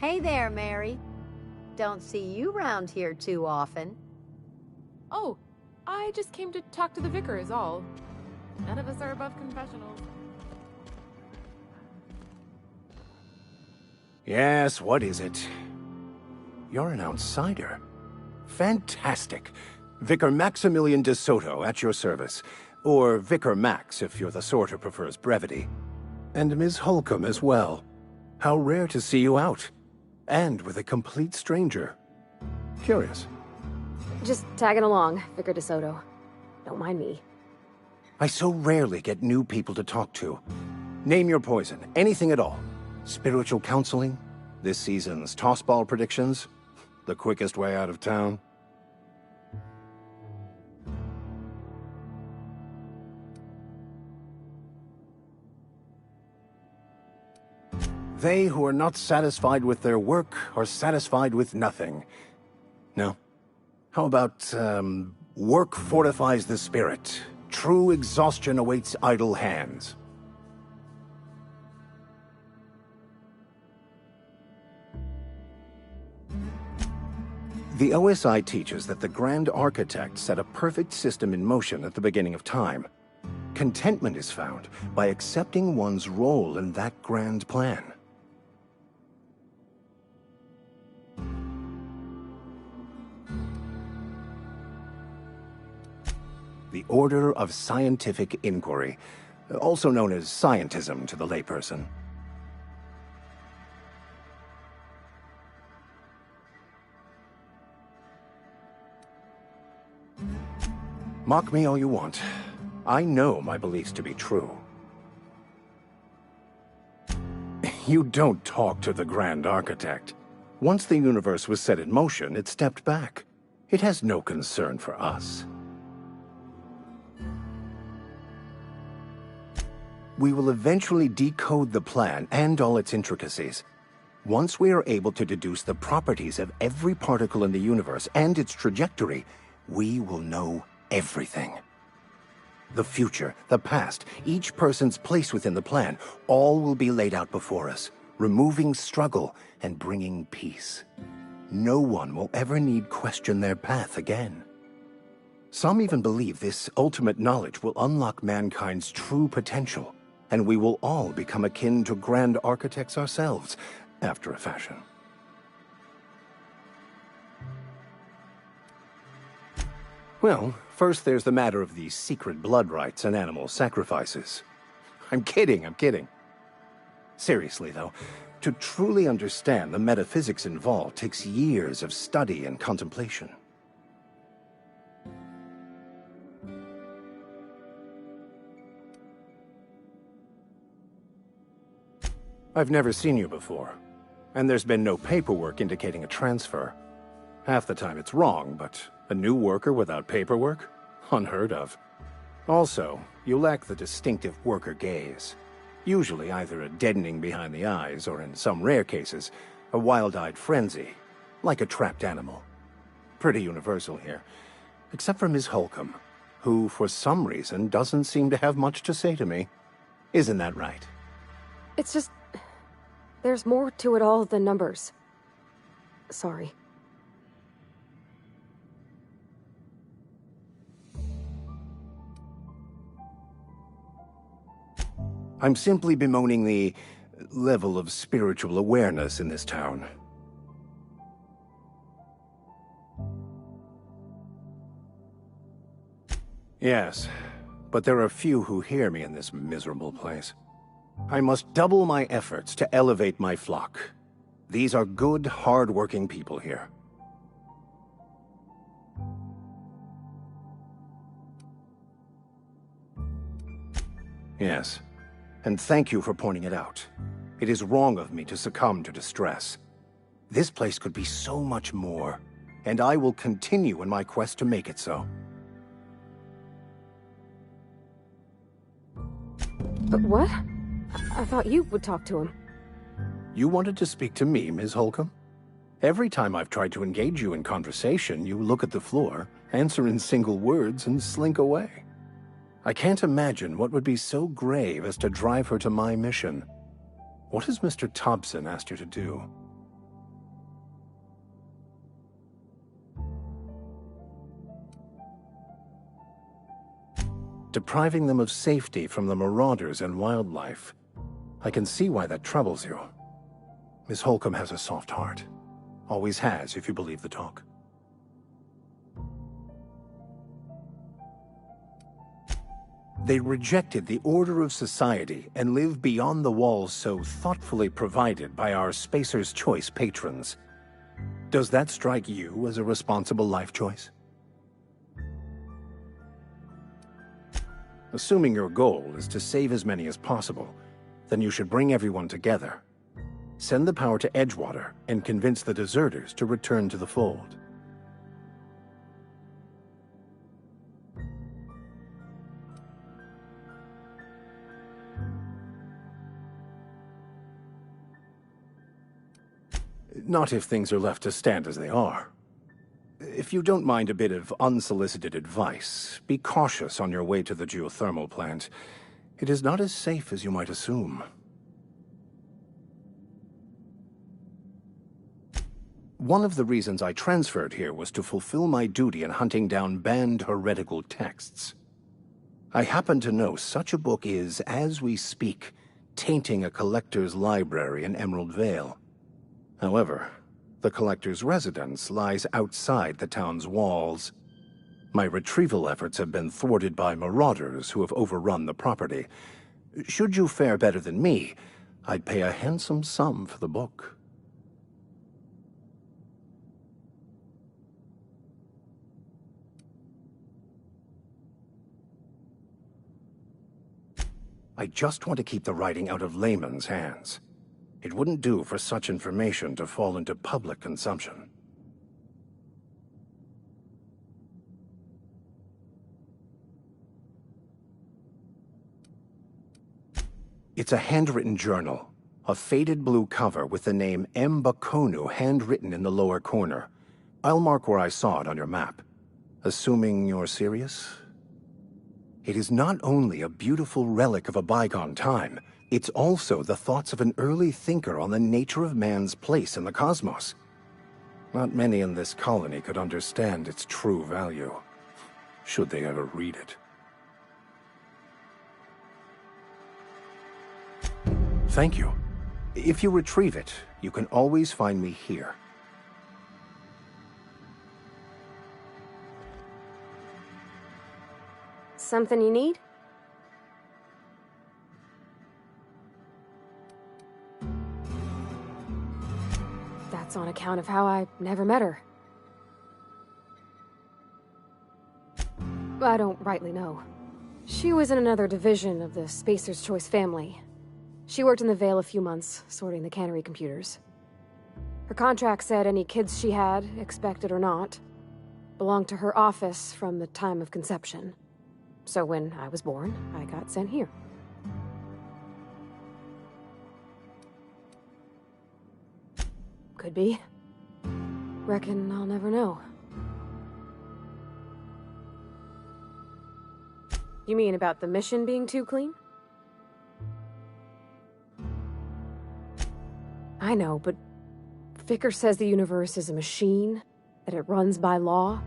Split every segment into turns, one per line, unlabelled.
Hey there, Mary. Don't see you round here too often.
Oh, I just came to talk to the vicar is all. None of us are above confessionals.
Yes, what is it? You're an outsider. Fantastic. Vicar Maximilian de Soto at your service. Or Vicar Max if you're the sort who prefers brevity. And Ms. Holcomb as well. How rare to see you out. And with a complete stranger. Curious.
Just tagging along, Vicar DeSoto. Don't mind me.
I so rarely get new people to talk to. Name your poison, anything at all. Spiritual counseling? This season's tossball predictions? The quickest way out of town? They who are not satisfied with their work are satisfied with nothing. No? How about, work fortifies the spirit. True exhaustion awaits idle hands. The OSI teaches that the Grand Architect set a perfect system in motion at the beginning of time. Contentment is found by accepting one's role in that grand plan. The Order of Scientific Inquiry, also known as scientism to the layperson. Mock me all you want. I know my beliefs to be true. You don't talk to the Grand Architect. Once the universe was set in motion, it stepped back. It has no concern for us. We will eventually decode the plan and all its intricacies. Once we are able to deduce the properties of every particle in the universe and its trajectory, we will know everything. The future, the past, each person's place within the plan, all will be laid out before us, removing struggle and bringing peace. No one will ever need question their path again. Some even believe this ultimate knowledge will unlock mankind's true potential, and we will all become akin to Grand Architects ourselves, after a fashion. Well, first there's the matter of the secret blood rites and animal sacrifices. I'm kidding. Seriously, though, to truly understand the metaphysics involved takes years of study and contemplation. I've never seen you before, and there's been no paperwork indicating a transfer. Half the time it's wrong, but a new worker without paperwork? Unheard of. Also, you lack the distinctive worker gaze. Usually either a deadening behind the eyes, or in some rare cases, a wild-eyed frenzy, like a trapped animal. Pretty universal here, except for Ms. Holcomb, who for some reason doesn't seem to have much to say to me. Isn't that right?
It's just... there's more to it all than numbers. Sorry.
I'm simply bemoaning the level of spiritual awareness in this town. Yes, but there are few who hear me in this miserable place. I must double my efforts to elevate my flock. These are good, hard-working people here. Yes. And thank you for pointing it out. It is wrong of me to succumb to distress. This place could be so much more, and I will continue in my quest to make it so.
But what? I thought you would talk to him.
You wanted to speak to me, Ms. Holcomb? Every time I've tried to engage you in conversation, you look at the floor, answer in single words, and slink away. I can't imagine what would be so grave as to drive her to my mission. What has Mr. Thompson asked you to do? depriving them of safety from the marauders and wildlife. I can see why that troubles you. Miss Holcomb has a soft heart. Always has, if you believe the talk. They rejected the order of society and live beyond the walls so thoughtfully provided by our Spacer's Choice patrons. Does that strike you as a responsible life choice? Assuming your goal is to save as many as possible, then you should bring everyone together. Send the power to Edgewater and convince the deserters to return to the fold. Not if things are left to stand as they are. If you don't mind a bit of unsolicited advice, be cautious on your way to the geothermal plant. It is not as safe as you might assume. One of the reasons I transferred here was to fulfill my duty in hunting down banned heretical texts. I happen to know such a book is, as we speak, tainting a collector's library in Emerald Vale. However, the collector's residence lies outside the town's walls. My retrieval efforts have been thwarted by marauders who have overrun the property. Should you fare better than me, I'd pay a handsome sum for the book. I just want to keep the writing out of layman's hands. It wouldn't do for such information to fall into public consumption. It's a handwritten journal, a faded blue cover with the name M. Bakonu handwritten in the lower corner. I'll mark where I saw it on your map. Assuming you're serious? It is not only a beautiful relic of a bygone time, it's also the thoughts of an early thinker on the nature of man's place in the cosmos. Not many in this colony could understand its true value, should they ever read it. Thank you. If you retrieve it, you can always find me here.
Something you need? That's on account of how I never met her. I don't rightly know. She was in another division of the Spacer's Choice family. She worked in the Vale a few months, sorting the cannery computers. Her contract said any kids she had, expected or not, belonged to her office from the time of conception. So when I was born, I got sent here. Could be. Reckon I'll never know. You mean about the mission being too clean? I know, but Vickers says the universe is a machine, that it runs by law.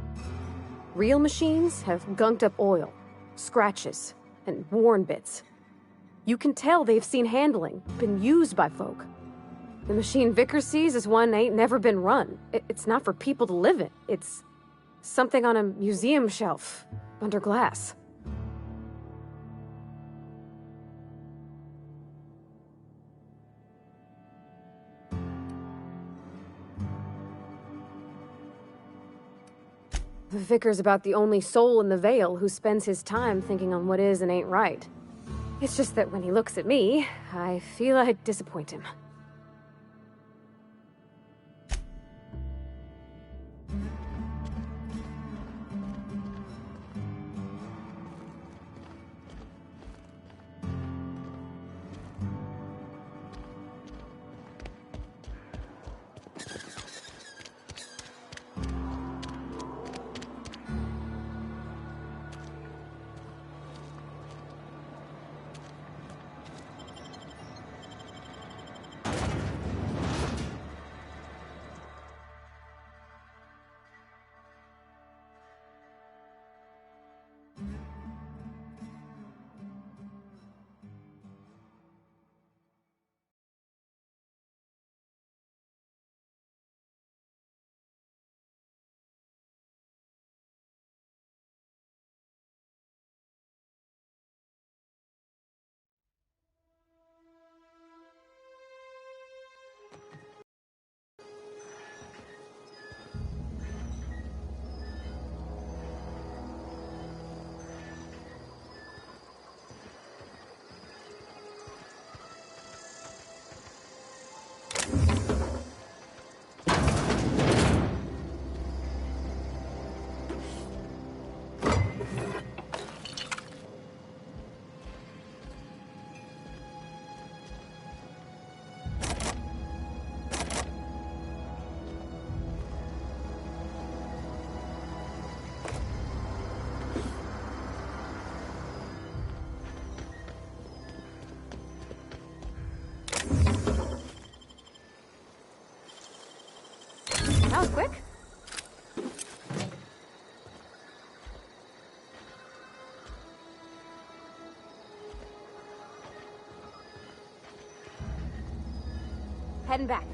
Real machines have gunked up oil, scratches, and worn bits. You can tell they've seen handling, been used by folk. The machine Vickers sees is one ain't never been run. It's not for people to live in. It's something on a museum shelf, under glass. Vickers about the only soul in the Vale who spends his time thinking on what is and ain't right. It's just that when he looks at me, I feel I'd disappoint him. Heading back.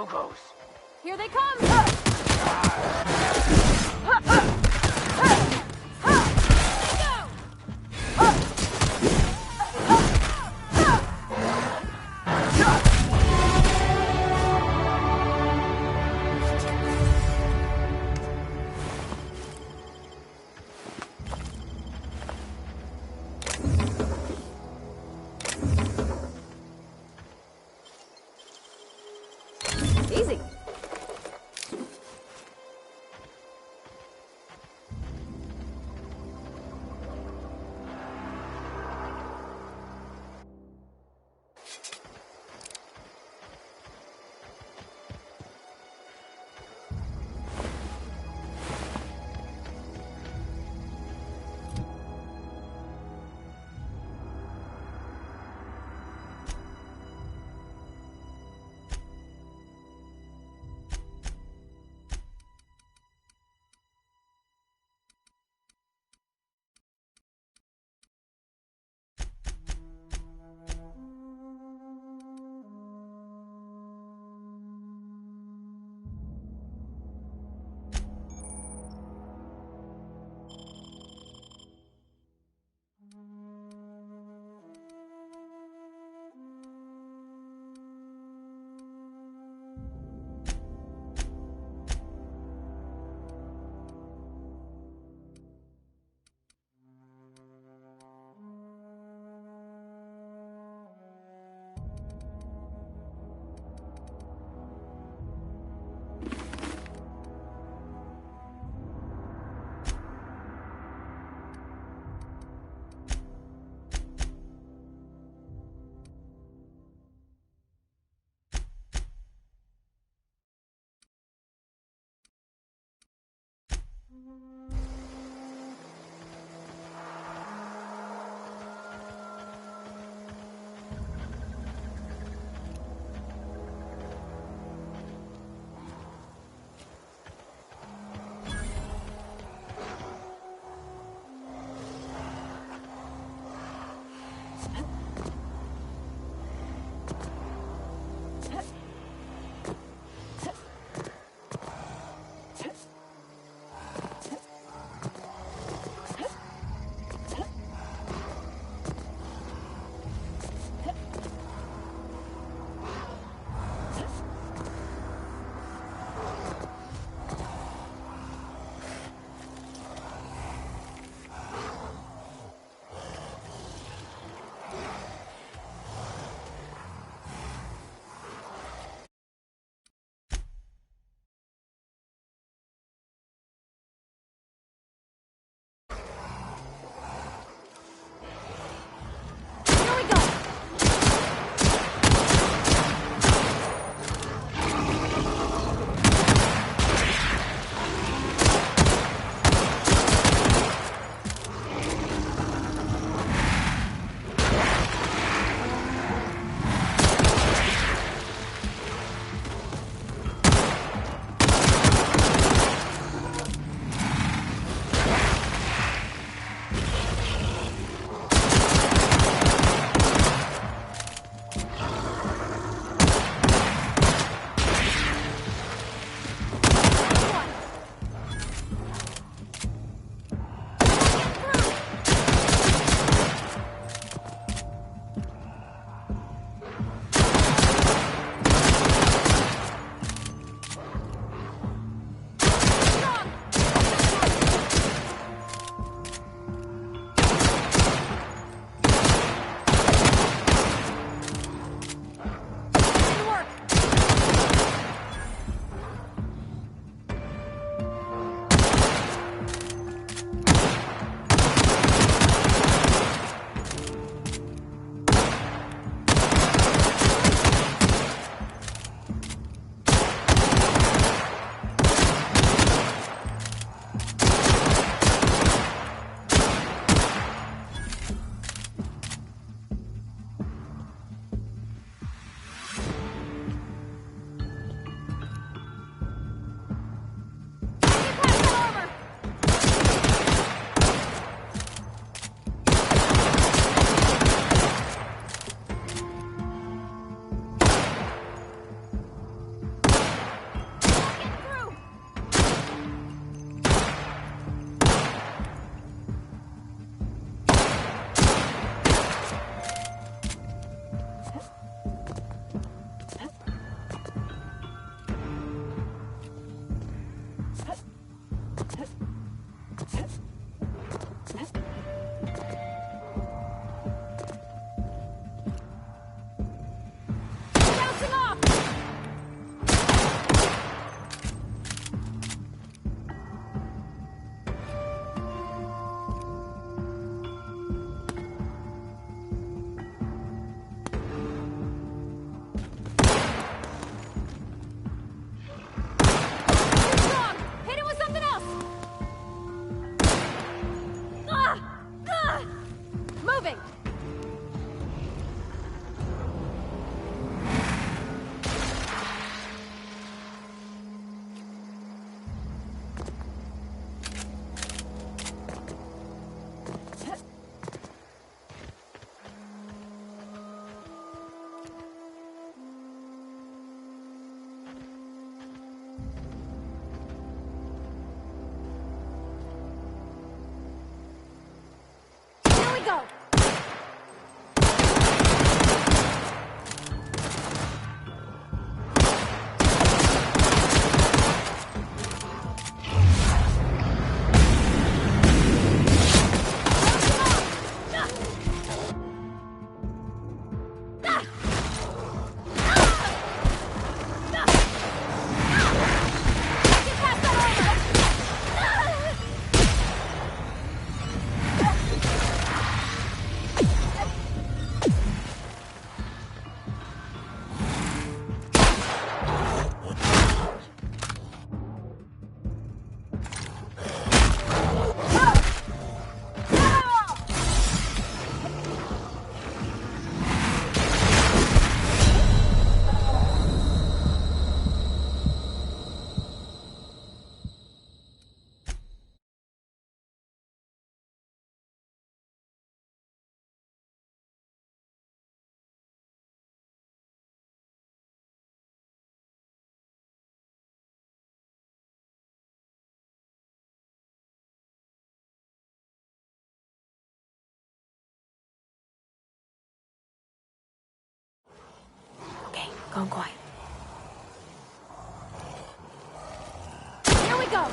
Who goes?
Here they come!
Easy. moving! Here we go! Okay, go quiet. Here we go!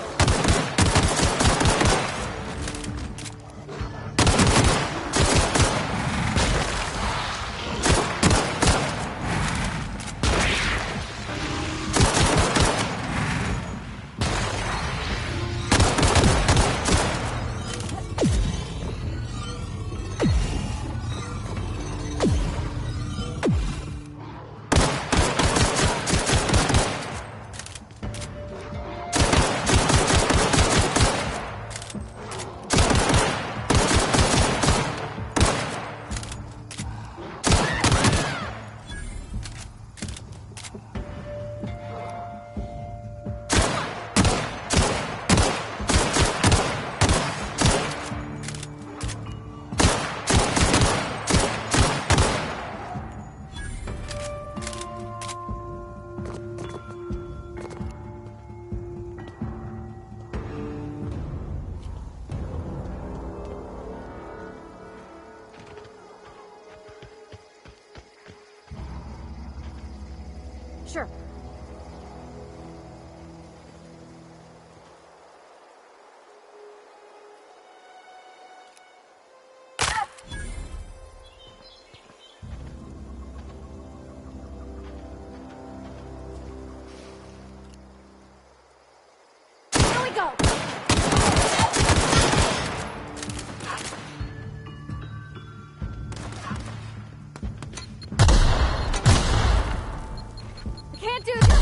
Sure. Here we go! Can't do this!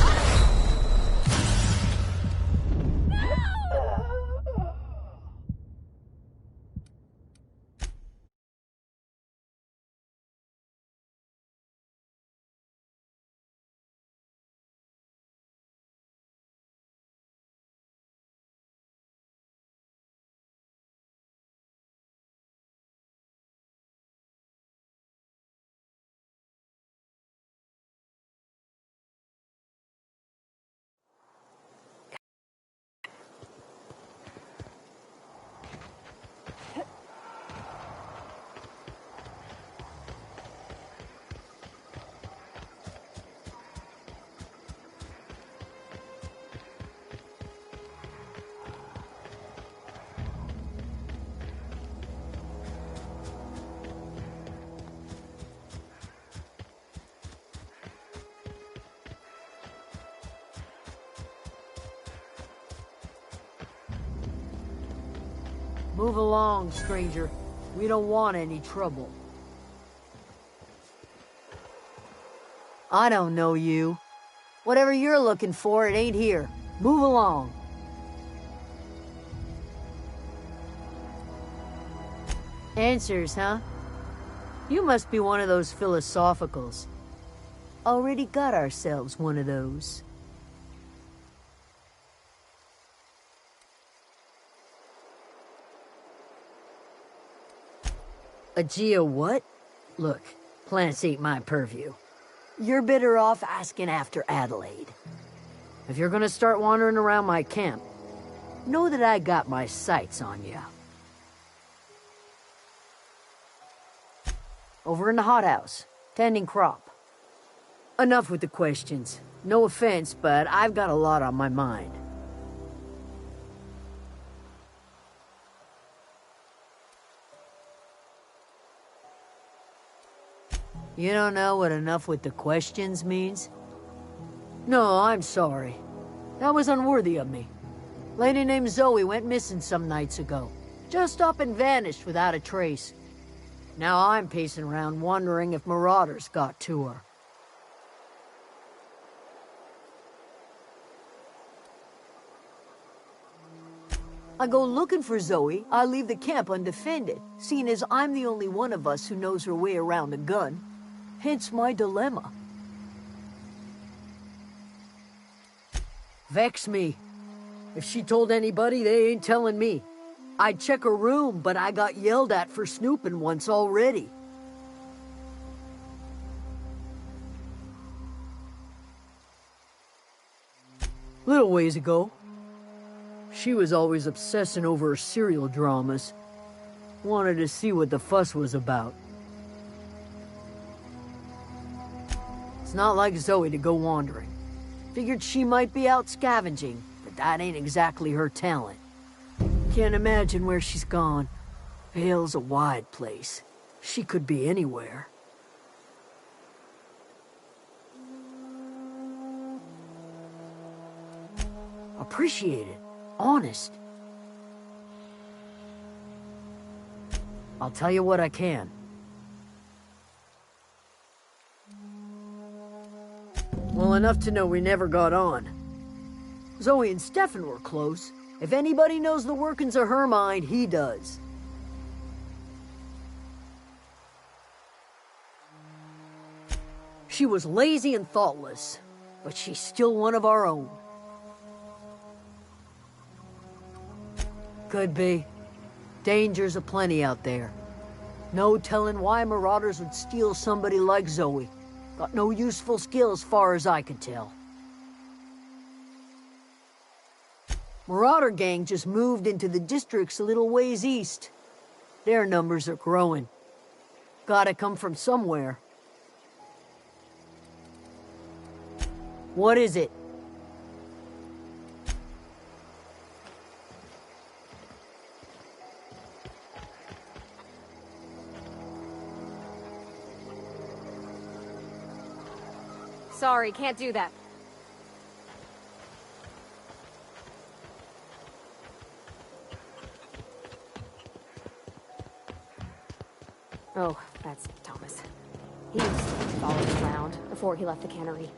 Move along, stranger. We don't want any trouble. I don't know you. Whatever you're looking for, it ain't here. Move along. Answers, huh? You must be one of those philosophicals. Already got ourselves one of those. A geo what? Look, plants ain't my purview. You're better off asking after Adelaide. If you're gonna start wandering around my camp, know that I got my sights on you. Over in the hothouse, tending crop. Enough with the questions. No offense, but I've got a lot on my mind. You don't know what enough with the questions means? No, I'm sorry. That was unworthy of me. Lady named Zoe went missing some nights ago. Just up and vanished without a trace. Now I'm pacing around wondering if marauders got to her. I go looking for Zoe, I leave the camp undefended, seeing as I'm the only one of us who knows her way around a gun. Hence my dilemma. Vex me. If she told anybody, they ain't telling me. I'd check her room, but I got yelled at for snooping once already. Little ways ago, she was always obsessing over her serial dramas. Wanted to see what the fuss was about. It's not like Zoe to go wandering. Figured she might be out scavenging, but that ain't exactly her talent. Can't imagine where she's gone. Vale's a wide place. She could be anywhere. Appreciate it. Honest. I'll tell you what I can. Well, enough to know we never got on. Zoe and Stefan were close. If anybody knows the workings of her mind, he does. She was lazy and thoughtless, but she's still one of our own. Could be. Dangers aplenty out there. No telling why marauders would steal somebody like Zoe. Got no useful skill as far as I can tell. Marauder gang just moved into the districts a little ways east. Their numbers are growing. Gotta come from somewhere. What is it?
Sorry, can't do that. Oh, that's Thomas. He was following around before he left the cannery.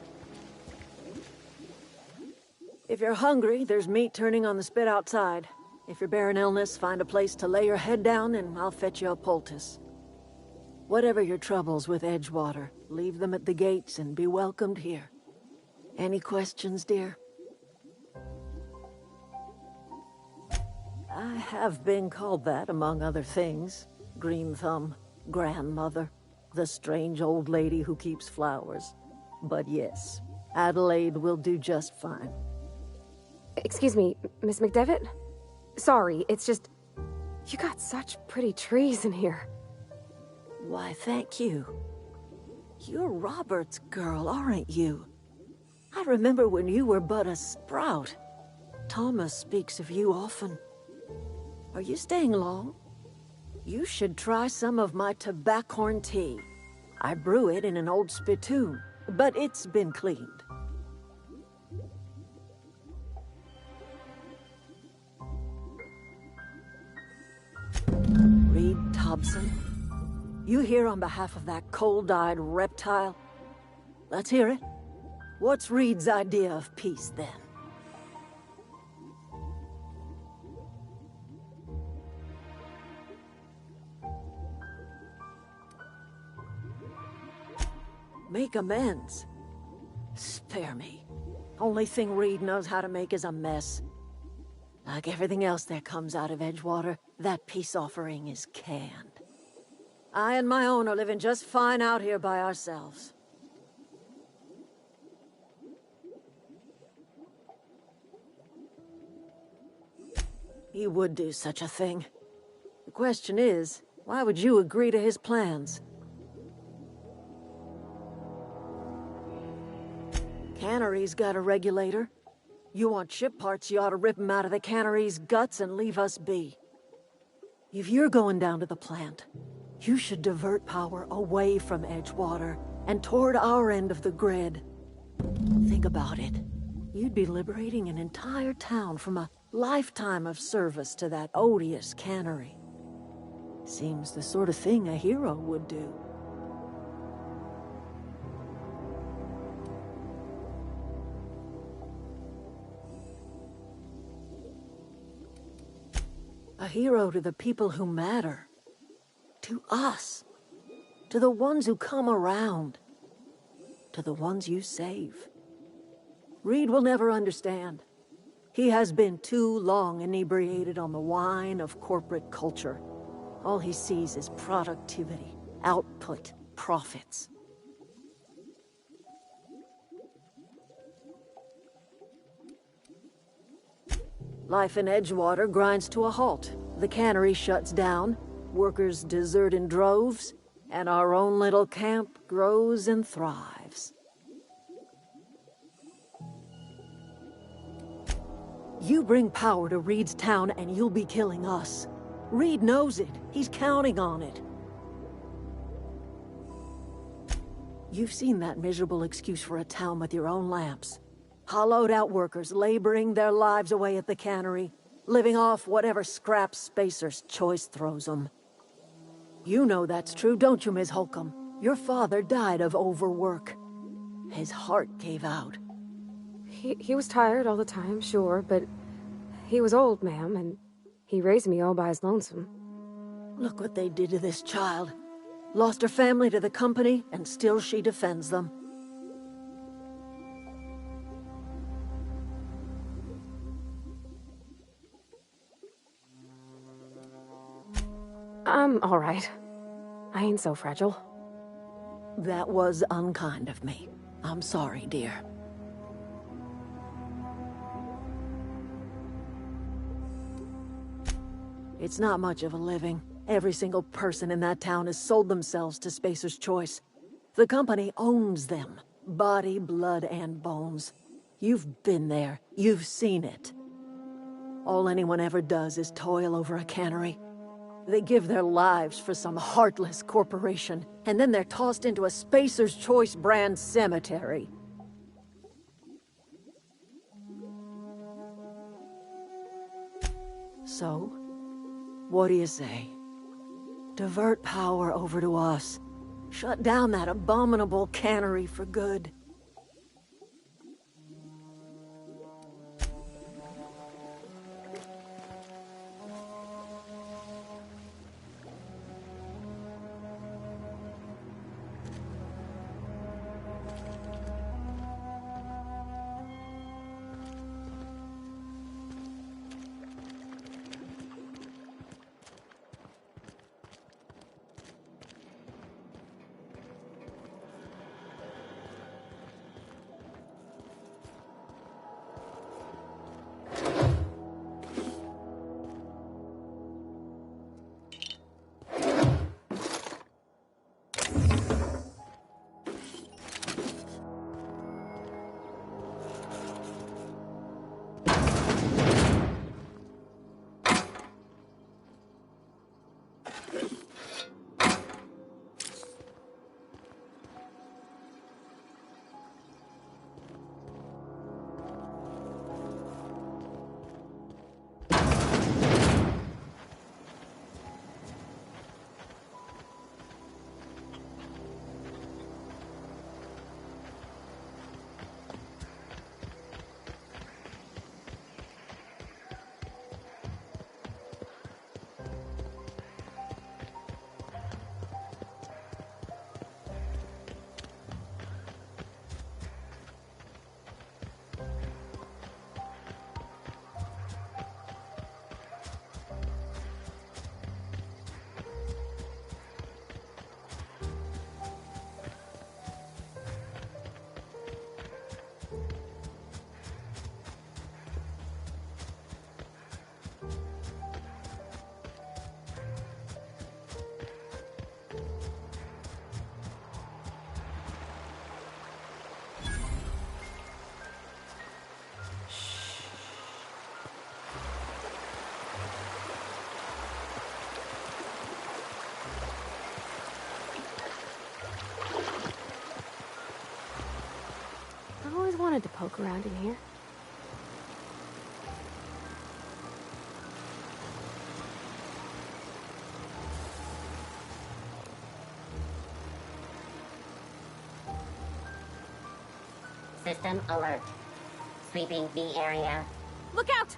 If you're hungry, there's meat turning on the spit outside. If you're bearing illness, find a place to lay your head down and I'll fetch you a poultice. Whatever your troubles with Edgewater, leave them at the gates and be welcomed here. Any questions, dear? I have been called that, among other things. Green Thumb, grandmother, the strange old lady who keeps flowers. But yes, Adelaide will do just fine.
Excuse me, Miss McDevitt? Sorry, it's just... You got such pretty trees in here.
Why, thank you. You're Robert's girl, aren't you? I remember when you were but a sprout. Thomas speaks of you often. Are you staying long? You should try some of my tobaccorn tea. I brew it in an old spittoon, but it's been cleaned. Reed Thompson? You here on behalf of that cold-eyed reptile? Let's hear it. What's Reed's idea of peace, then? Make amends? Spare me. Only thing Reed knows how to make is a mess. Like everything else that comes out of Edgewater, that peace offering is canned. I and my own are living just fine out here by ourselves. He would do such a thing. The question is, why would you agree to his plans? Cannery's got a regulator. You want ship parts, you ought to rip them out of the cannery's guts and leave us be. If you're going down to the plant, you should divert power away from Edgewater and toward our end of the grid. Think about it. You'd be liberating an entire town from a lifetime of service to that odious cannery. Seems the sort of thing a hero would do. A hero to the people who matter. To us. To the ones who come around. To the ones you save. Reed will never understand. He has been too long inebriated on the wine of corporate culture. All he sees is productivity, output, profits. Life in Edgewater grinds to a halt. The cannery shuts down, workers desert in droves, and our own little camp grows and thrives. You bring power to Reed's town and you'll be killing us. Reed knows it. He's counting on it. You've seen that miserable excuse for a town with your own lamps. Hollowed out workers laboring their lives away at the cannery, living off whatever scraps Spacer's Choice throws them. You know that's true, don't you, Ms. Holcomb? Your father died of overwork. His heart gave out.
He was tired all the time, sure, but he was old, ma'am, and he raised me all by his lonesome.
Look what they did to this child. Lost her family to the company, and still she defends them.
I'm all right. I ain't so fragile.
That was unkind of me. I'm sorry, dear. It's not much of a living. Every single person in that town has sold themselves to Spacer's Choice. The company owns them. Body, blood, and bones. You've been there. You've seen it. All anyone ever does is toil over a cannery. They give their lives for some heartless corporation, and then they're tossed into a Spacer's Choice brand cemetery. So, what do you say? Divert power over to us. Shut down that abominable cannery for good.
wanted to poke around in here.
System alert. Sweeping the area.
Look out!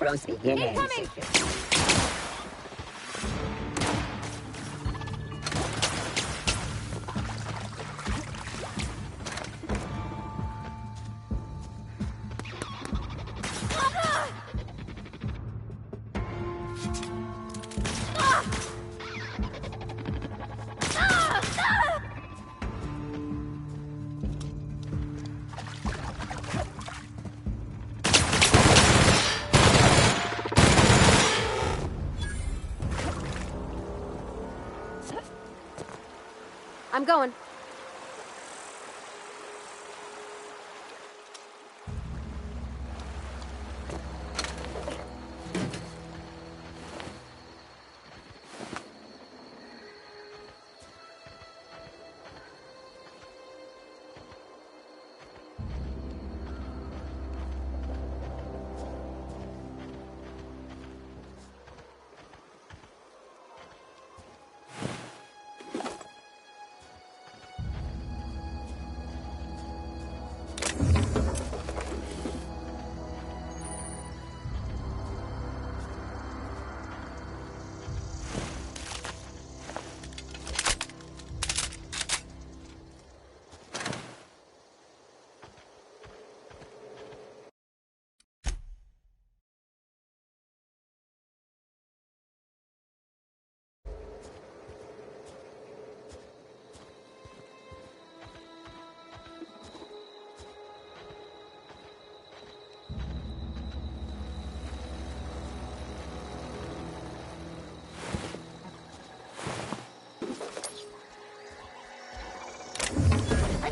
Cross beginning.
Incoming!
I'm going.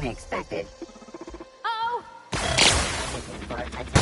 Unexpected.
Oh!
Looking for attack.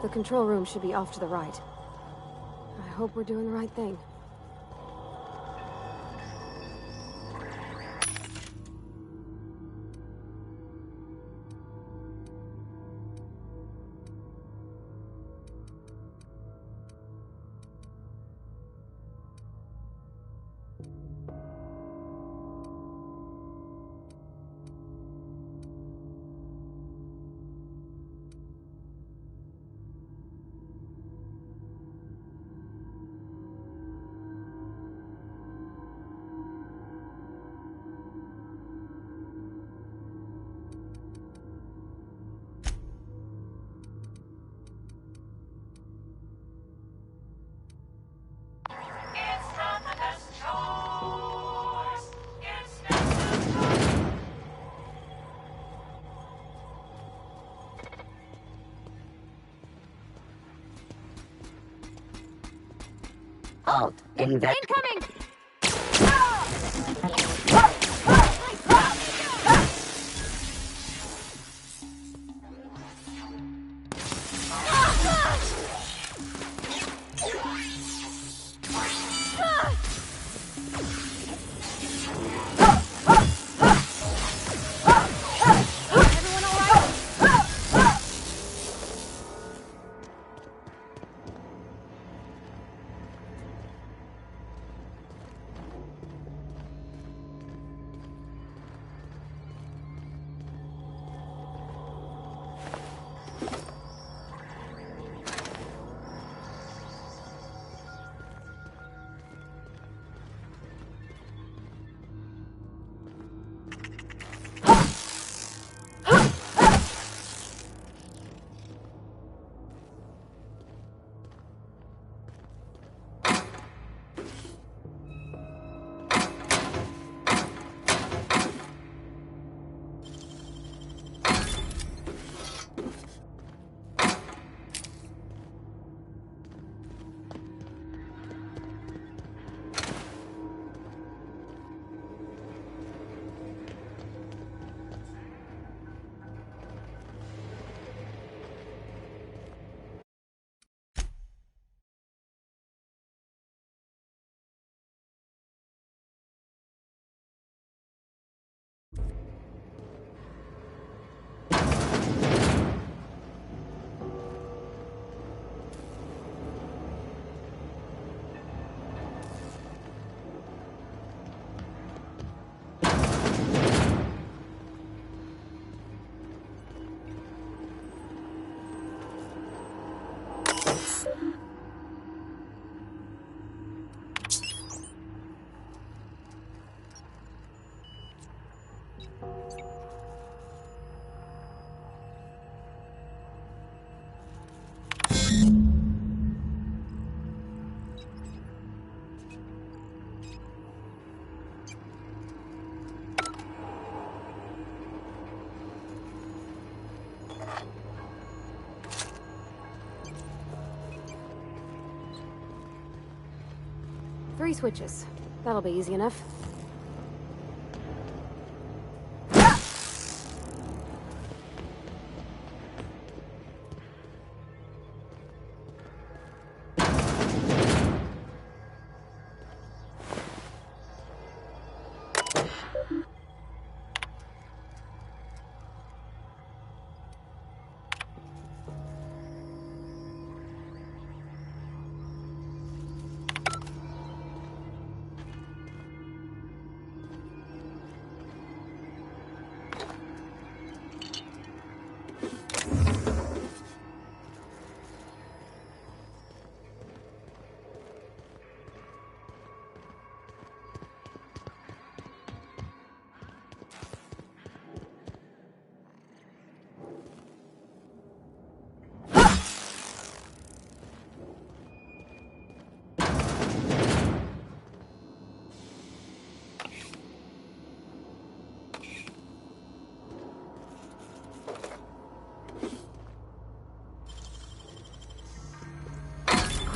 The control room should be off to the right. I hope we're doing the right thing.
assault.
Incoming!
Three switches. That'll be easy enough.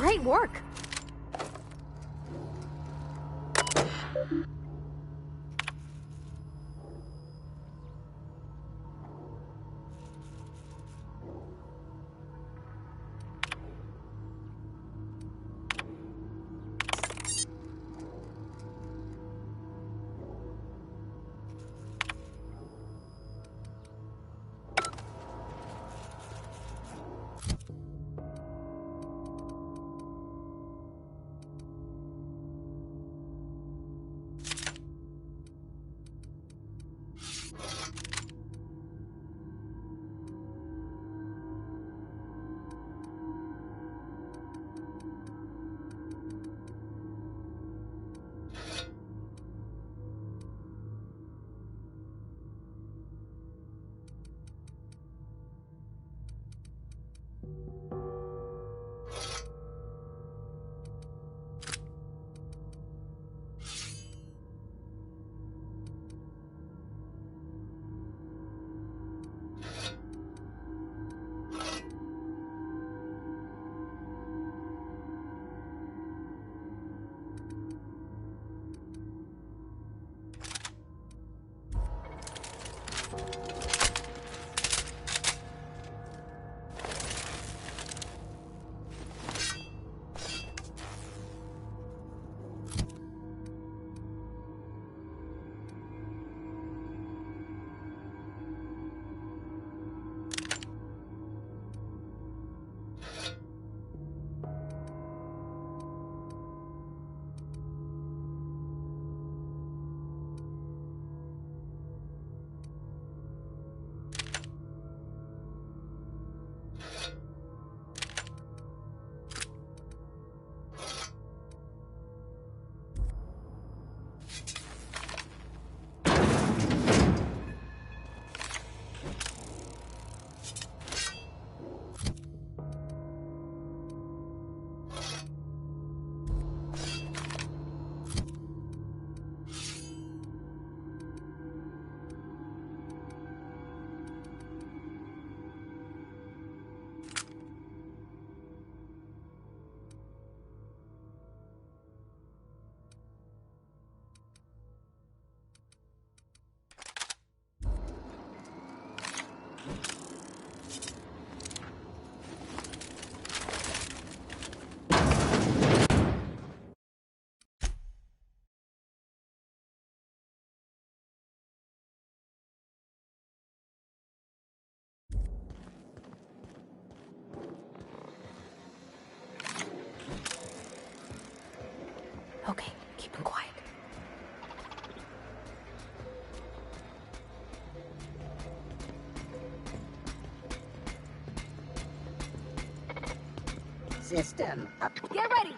Great work!
System up.
Get ready!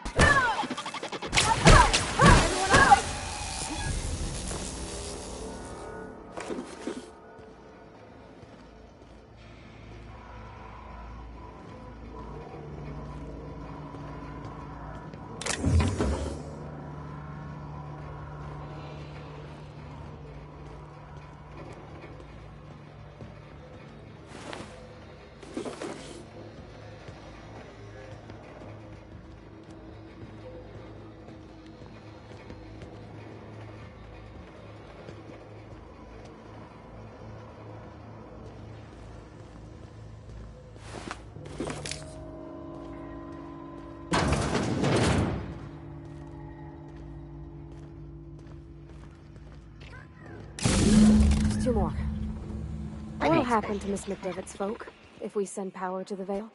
Two more.
I
What'll
mean,
happen to Miss McDevitt's folk if we send power to the Vale?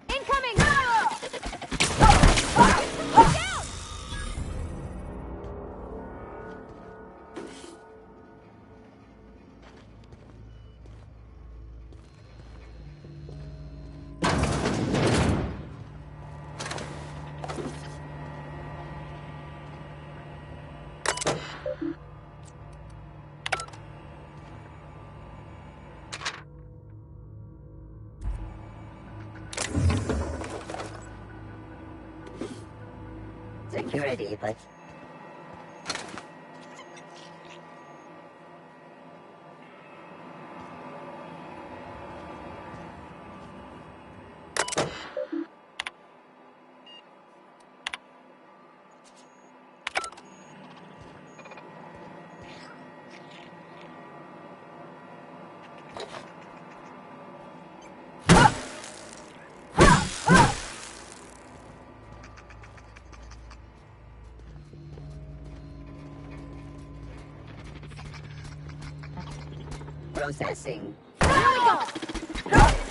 Incoming!
security, but processing.
Here we go!